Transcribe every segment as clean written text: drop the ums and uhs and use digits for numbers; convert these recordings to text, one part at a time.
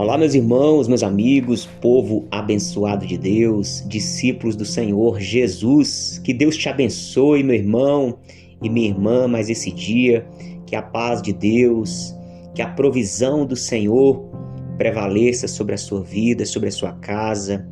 Olá, meus irmãos, meus amigos, povo abençoado de Deus, discípulos do Senhor Jesus. Que Deus te abençoe, meu irmão e minha irmã, mais esse dia. Que a paz de Deus, que a provisão do Senhor prevaleça sobre a sua vida, sobre a sua casa,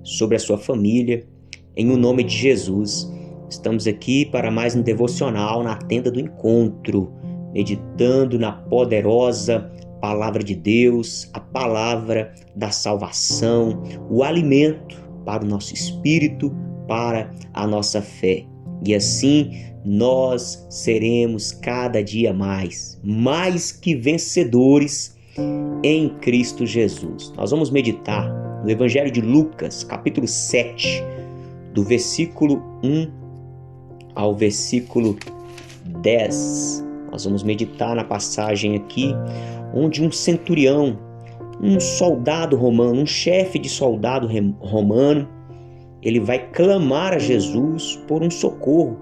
sobre a sua família. Em o nome de Jesus, estamos aqui para mais um devocional na tenda do encontro, meditando na poderosa Palavra de Deus, a palavra da salvação, o alimento para o nosso espírito, para a nossa fé. E assim nós seremos cada dia mais que vencedores em Cristo Jesus. Nós vamos meditar no Evangelho de Lucas, capítulo 7, do versículo 1 ao versículo 10. Nós vamos meditar na passagem aqui, onde um centurião, um soldado romano, um chefe de soldado romano, ele vai clamar a Jesus por um socorro,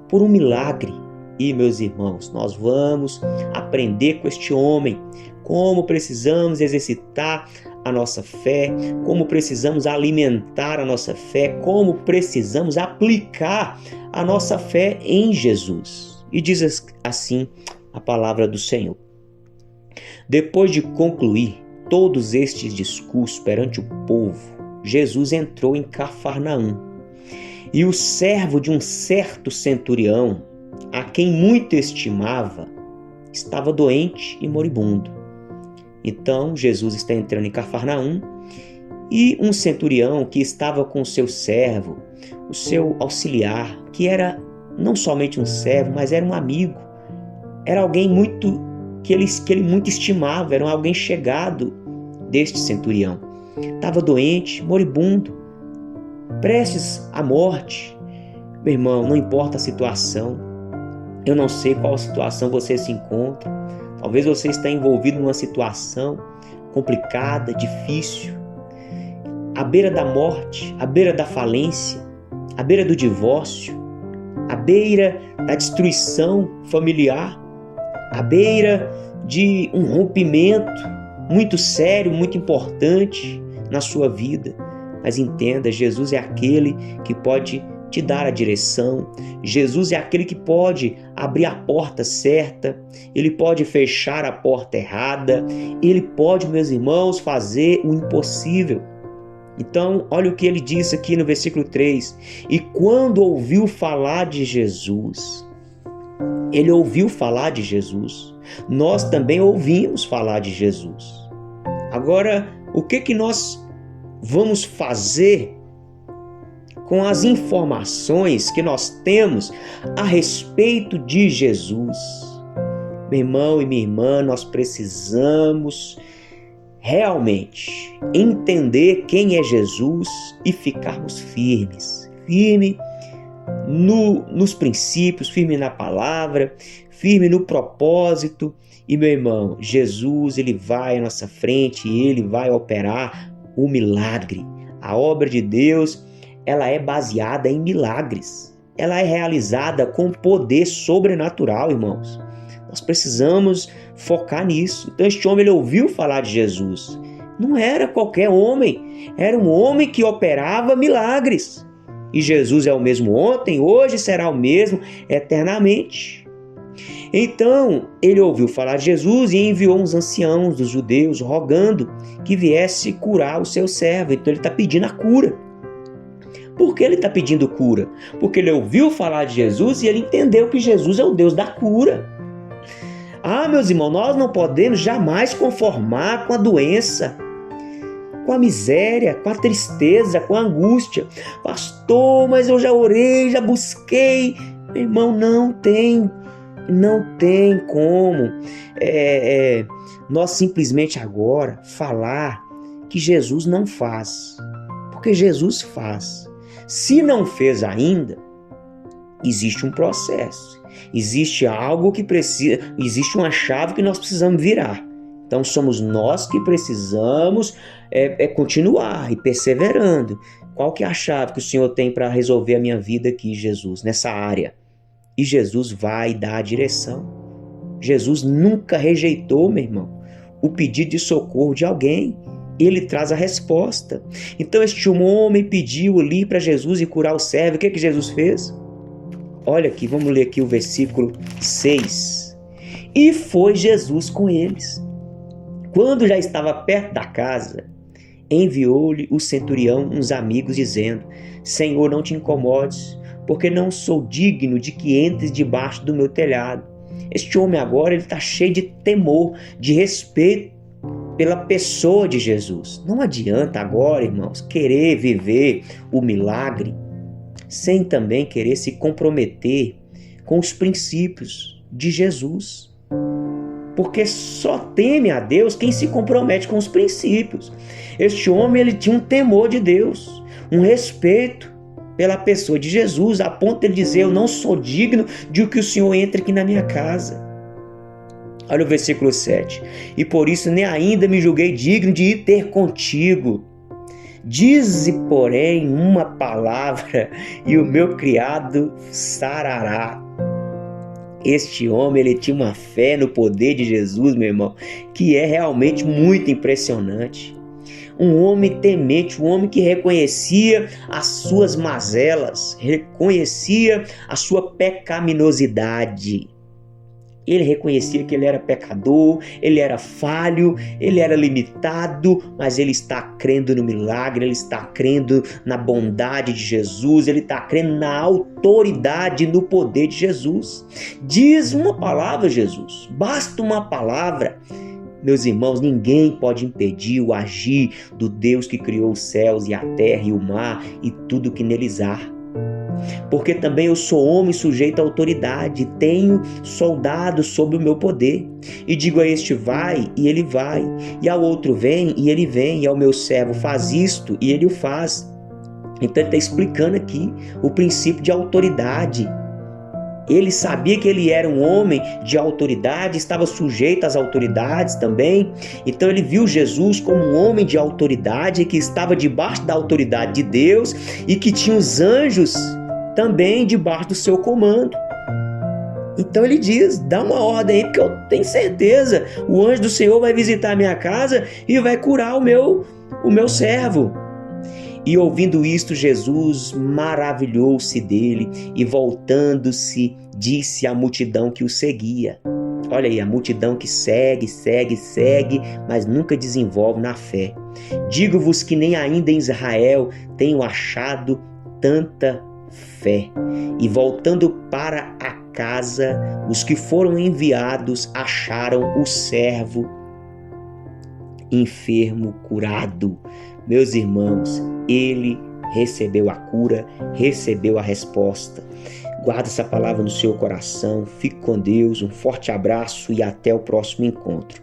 por um milagre. E, meus irmãos, nós vamos aprender com este homem como precisamos exercitar a nossa fé, como precisamos alimentar a nossa fé, como precisamos aplicar a nossa fé em Jesus. E diz assim a palavra do Senhor. Depois de concluir todos estes discursos perante o povo, Jesus entrou em Cafarnaum. E o servo de um certo centurião, a quem muito estimava, estava doente e moribundo. Então Jesus está entrando em Cafarnaum e um centurião que estava com o seu servo, o seu auxiliar, que era não somente um servo, mas era um amigo, era alguém que ele muito estimava, era alguém chegado deste centurião. Estava doente, moribundo, prestes à morte. Meu irmão, não importa a situação, eu não sei qual situação você se encontra, talvez você está envolvido numa situação complicada, difícil, à beira da morte, à beira da falência, à beira do divórcio, à beira da destruição familiar, à beira de um rompimento muito sério, muito importante na sua vida. Mas entenda, Jesus é aquele que pode te dar a direção. Jesus é aquele que pode abrir a porta certa, ele pode fechar a porta errada, ele pode, meus irmãos, fazer o impossível. Então, olha o que ele diz aqui no versículo 3. E quando ouviu falar de Jesus, ele ouviu falar de Jesus, nós também ouvimos falar de Jesus. Agora, o que nós vamos fazer com as informações que nós temos a respeito de Jesus? Meu irmão e minha irmã, nós precisamos realmente entender quem é Jesus e ficarmos firmes nos princípios, firme na palavra, firme no propósito. E, meu irmão, Jesus, ele vai à nossa frente e ele vai operar o milagre. A obra de Deus, ela é baseada em milagres. Ela é realizada com poder sobrenatural, irmãos. Nós precisamos focar nisso. Então, este homem, ele ouviu falar de Jesus. Não era qualquer homem, era um homem que operava milagres. E Jesus é o mesmo ontem, hoje será o mesmo eternamente. Então, ele ouviu falar de Jesus e enviou uns anciãos dos judeus rogando que viesse curar o seu servo. Então, ele está pedindo a cura. Por que ele está pedindo cura? Porque ele ouviu falar de Jesus e ele entendeu que Jesus é o Deus da cura. Ah, meus irmãos, nós não podemos jamais conformar com a doença, com a miséria, com a tristeza, com a angústia. Pastor, mas eu já orei, já busquei. Meu irmão, não tem como nós simplesmente agora falar que Jesus não faz, porque Jesus faz. Se não fez ainda, existe um processo, existe algo que precisa, existe uma chave que nós precisamos virar. Então somos nós que precisamos continuar e perseverando. Qual que é a chave que o Senhor tem para resolver a minha vida aqui, Jesus, nessa área? E Jesus vai dar a direção. Jesus nunca rejeitou, meu irmão, o pedido de socorro de alguém. Ele traz a resposta. Então este homem pediu ali para Jesus ir curar o servo. O que Jesus fez? Olha aqui, vamos ler aqui o versículo 6. E foi Jesus com eles. Quando já estava perto da casa, enviou-lhe o centurião uns amigos, dizendo: Senhor, não te incomodes, porque não sou digno de que entres debaixo do meu telhado. Este homem agora está cheio de temor, de respeito pela pessoa de Jesus. Não adianta agora, irmãos, querer viver o milagre sem também querer se comprometer com os princípios de Jesus. Porque só teme a Deus quem se compromete com os princípios. Este homem, ele tinha um temor de Deus, um respeito pela pessoa de Jesus, a ponto de ele dizer: eu não sou digno de que o Senhor entre aqui na minha casa. Olha o versículo 7. E por isso nem ainda me julguei digno de ir ter contigo. Dize, porém, uma palavra e o meu criado sarará. Este homem, ele tinha uma fé no poder de Jesus, meu irmão, que é realmente muito impressionante. Um homem temente, um homem que reconhecia as suas mazelas, reconhecia a sua pecaminosidade. Ele reconhecia que ele era pecador, ele era falho, ele era limitado, mas ele está crendo no milagre, ele está crendo na bondade de Jesus, ele está crendo na autoridade, no poder de Jesus. Diz uma palavra, Jesus, basta uma palavra. Meus irmãos, ninguém pode impedir o agir do Deus que criou os céus e a terra e o mar e tudo que neles há. Porque também eu sou homem sujeito à autoridade, tenho soldados sob o meu poder. E digo a este: vai, e ele vai. E ao outro: vem, e ele vem. E ao meu servo: faz isto, e ele o faz. Então ele está explicando aqui o princípio de autoridade. Ele sabia que ele era um homem de autoridade, estava sujeito às autoridades também. Então ele viu Jesus como um homem de autoridade, que estava debaixo da autoridade de Deus e que tinha os anjos também debaixo do seu comando. Então ele diz: dá uma ordem aí, porque eu tenho certeza, o anjo do Senhor vai visitar a minha casa e vai curar o meu servo. E ouvindo isto, Jesus maravilhou-se dele e, voltando-se, disse à multidão que o seguia. Olha aí, a multidão que segue, mas nunca desenvolve na fé. Digo-vos que nem ainda em Israel tenho achado tanta fé. E voltando para a casa, os que foram enviados acharam o servo enfermo curado. Meus irmãos, ele recebeu a cura, recebeu a resposta. Guarda essa palavra no seu coração, fique com Deus, um forte abraço e até o próximo encontro.